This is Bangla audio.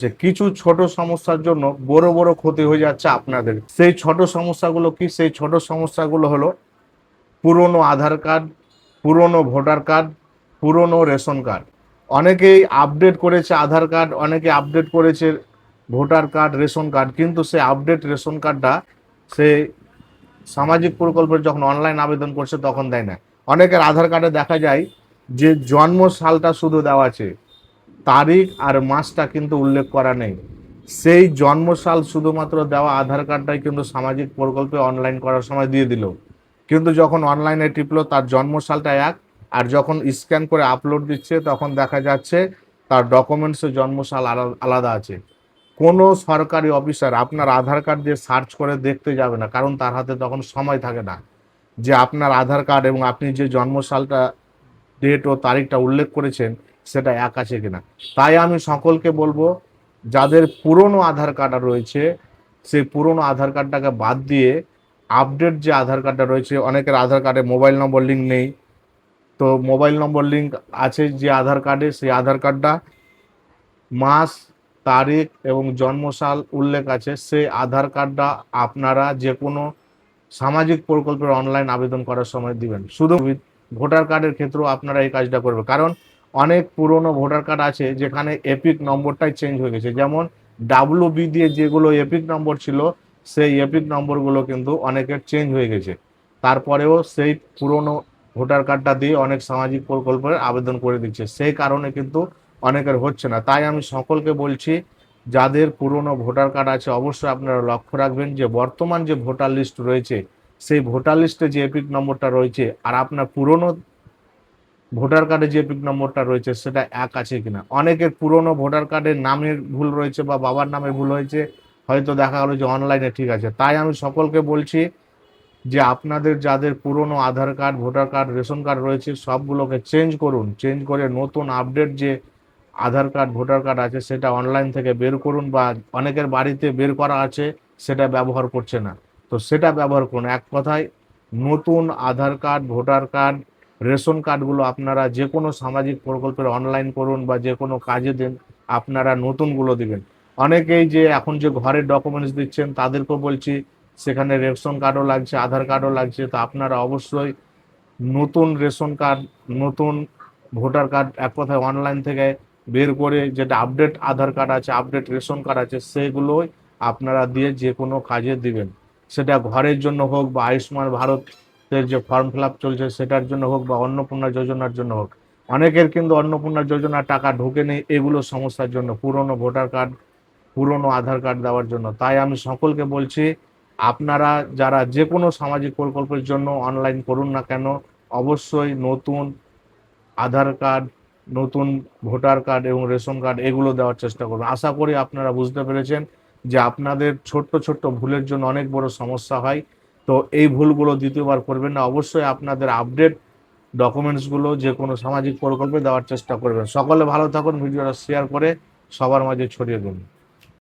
যে কিছু ছোট সমস্যার জন্য বড় বড় ক্ষতি হয়ে যাচ্ছে আপনাদের। সেই ছোট সমস্যাগুলো কি? সেই ছোট সমস্যাগুলো হলো পুরনো আধার কার্ড, পুরনো ভোটার কার্ড, পুরনো রেশন কার্ড। অনেকেই আপডেট করেছে আধার কার্ড, অনেকে আপডেট করেছে ভোটার কার্ড, রেশন কার্ড, কিন্তু সে আপডেট রেশন কার্ডটা সে সামাজিক প্রকল্পের যখন অনলাইন আবেদন করছে তখন দেয় না। অনেকের আধার কার্ডে দেখা যায় যে জন্ম সালটা শুধু দেওয়া আছে, তারিখ আর মাসটা কিন্তু উল্লেখ করা নেই। সেই জন্মসাল শুধুমাত্র দেওয়া আধার কার্ডটাই কিন্তু সামাজিক প্রকল্পে অনলাইন করার সময় দিয়ে দিল, কিন্তু যখন অনলাইনে টিপলো তার জন্মসালটা এক, আর যখন স্ক্যান করে আপলোড দিচ্ছে তখন দেখা যাচ্ছে তার ডকুমেন্টসে জন্মসাল আলাদা আছে। কোনো সরকারি অফিসার আপনার আধার কার্ড দিয়ে সার্চ করে দেখতে যাবে না, কারণ তার হাতে তখন সময় থাকে না যে আপনার আধার কার্ড এবং আপনি যে জন্মসালটা, ডেট ও তারিখটা উল্লেখ করেছেন সেটা এক আছে কিনা। তাই আমি সকলকে বলবো, যাদের পুরনো আধার কার্ড রয়েছে সেই পুরনো আধার কার্ডটাকে বাদ দিয়ে আপডেট যে আধার কার্ডটা রয়েছে, অনেকের আধার কার্ডে মোবাইল নম্বর লিঙ্ক নেই, তো মোবাইল নম্বর লিঙ্ক আছে যে আধার কার্ডে, সেই আধার কার্ডটা মাস, তারিখ এবং জন্মসাল উল্লেখ আছে, সেই আধার কার্ডটা আপনারা যে কোনো সামাজিক প্রকল্পের অনলাইন আবেদন করার সময় দিবেন। শুধু ভোটার কার্ডের ক্ষেত্রেও আপনারা এই কাজটা করবেন, কারণ অনেক পুরনো ভোটার কার্ড আছে যেখানে এপিক নম্বরটাই চেঞ্জ হয়ে গেছে। যেমন ডাব্লুবি দিয়ে যেগুলো এপিক নম্বর ছিল, সেই এপিক নম্বরগুলো কিন্তু অনেকের চেঞ্জ হয়ে গেছে। তারপরেও সেই পুরনো ভোটার কার্ডটা দিয়ে অনেক সামাজিক প্রকল্পের আবেদন করে দিচ্ছে, সেই কারণে কিন্তু অনেকের হচ্ছে না। তাই আমি সকলকে বলছি, যাদের পুরনো ভোটার কার্ড আছে অবশ্যই আপনারা লক্ষ্য রাখবেন যে বর্তমান যে ভোটার লিস্ট রয়েছে সেই ভোটার লিস্টে যে এপিক নম্বরটা রয়েছে আর আপনার পুরনো ভোটার কার্ডে যে এপিক নম্বরটা রয়েছে সেটা এক আছে কিনা। অনেকের পুরনো ভোটার কার্ডের নামের ভুল রয়েছে বা বাবার নামের ভুল হয়েছে, হয়তো দেখা গেলো যে অনলাইনে ঠিক আছে। তাই আমি সকলকে বলছি যে আপনাদের যাদের পুরনো Aadhaar card, voter card, ration card রয়েছে সবগুলোকে চেঞ্জ করুন, চেঞ্জ করে নতুন আপডেট যে আধার কার্ড, ভোটার কার্ড আছে সেটা অনলাইন থেকে বের করুন, বা অনেকের বাড়িতে বের করা আছে সেটা ব্যবহার করছে না, তো সেটা ব্যবহার করুন। এক কথায় নতুন আধার কার্ড, ভোটার কার্ড, রেশন কার্ডগুলো আপনারা যে কোনো সামাজিক প্রকল্পের অনলাইন করুন বা যে কোনো কাজে দেন, আপনারা নতুনগুলো দিবেন। অনেকেই যে এখন যে ঘরের ডকুমেন্টস দিচ্ছেন তাদেরকেও বলছি সেখানে রেশন কার্ডও লাগছে, আধার কার্ডও লাগছে, তো আপনারা অবশ্যই নতুন রেশন কার্ড, নতুন ভোটার কার্ড এক কথায় অনলাইন থেকে বের করে যেটা আপডেট আধার কার্ড আছে, আপডেট রেশন কার্ড আছে, সেগুলোই আপনারা দিয়ে যে কোনো কাজে দিবেন। সেটা ঘরের জন্য হোক বা আয়ুষ্মান ভারতের যে ফর্ম ফিল আপ চলছে সেটার জন্য হোক বা অন্নপূর্ণা যোজনার জন্য হোক। অনেকের কিন্তু অন্নপূর্ণা যোজনার টাকা ঢোকে নেই এগুলো সমস্যার জন্য, পুরনো ভোটার কার্ড, পুরনো আধার কার্ড দেওয়ার জন্য। তাই আমি সকলকে বলছি, আপনারা যারা যে কোনো সামাজিক প্রকল্পের জন্য অনলাইন করুন না কেন, অবশ্যই নতুন আধার কার্ড, নতুন ভোটার কার্ড এবং রেশন কার্ড এগুলো দেওয়ার চেষ্টা করবেন। আশা করি আপনারা বুঝতে পেরেছেন যে আপনাদের ছোট্ট ছোট্ট ভুলের জন্য অনেক বড় সমস্যা হয়, তো এই ভুলগুলো দ্বিতীয়বার করবেন না। অবশ্যই আপনাদের আপডেট ডকুমেন্টসগুলো যে কোনো সামাজিক প্রকল্পে দেওয়ার চেষ্টা করবেন। সকলে ভালো থাকুন, ভিডিওটা শেয়ার করে সবার মাঝে ছড়িয়ে দিন।